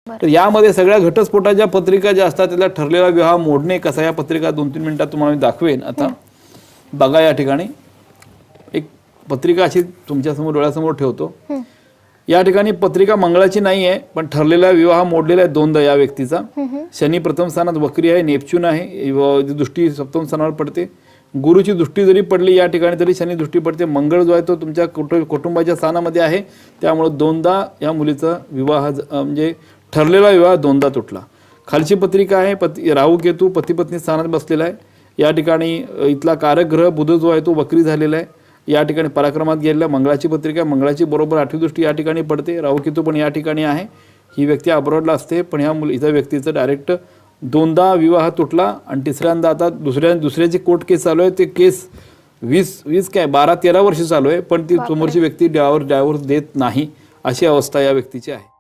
तर यामध्ये सगळ्या घटस्फोटाच्या पत्रिका ज्या असतात त्याला ठरलेला विवाह मोडणे कसा, या पत्रिका 2-3 मिनिटात तुम्हाला मी दाखवेन. आता बघा, या ठिकाणी एक पत्रिका अशी तुमच्यासमोर डोळ्यासमोर ठेवतो. या ठिकाणी पत्रिका मंगळाची नाही आहे, पण ठरलेला विवाह मोडलेला आहे दोनदा या व्यक्तीचा. शनी प्रथम स्थानात वक्री आहे, नेपच्यून आहे, दृष्टी सप्तम स्थानावर पडते. गुरुची दृष्टी जरी पडली या ठिकाणी तरी शनी दृष्टी पडते. मंगळ जो आहे तो तुमच्या कुटुंबाच्या स्थानामध्ये आहे, त्यामुळे दोनदा या मुलीचा विवाह म्हणजे ठरलेला विवाह दोनदा तुटला. खालची पत्रिका आहे, राहू केतू पती पत्नी स्थानात बसलेला आहे. या ठिकाणी इथला कारक ग्रह बुध जो आहे तो वक्री झालेला आहे. या ठिकाणी पराक्रमात गेलेल्या मंगळाची पत्रिका, मंगळाची बरोबर 8वी दृष्टी या ठिकाणी पडते. राहू केतू पण या ठिकाणी आहे. ही व्यक्ती अब्रॉडला असते, पण ह्या इथं व्यक्तीचं डायरेक्ट दोनदा विवाह तुटला आणि तिसऱ्यांदा आता दुसऱ्याची कोर्ट केस चालू आहे. ते केस 12-13 वर्ष चालू आहे, पण ती समोरची व्यक्ती डायव्होर्स देत नाही, अशी अवस्था या व्यक्तीची आहे.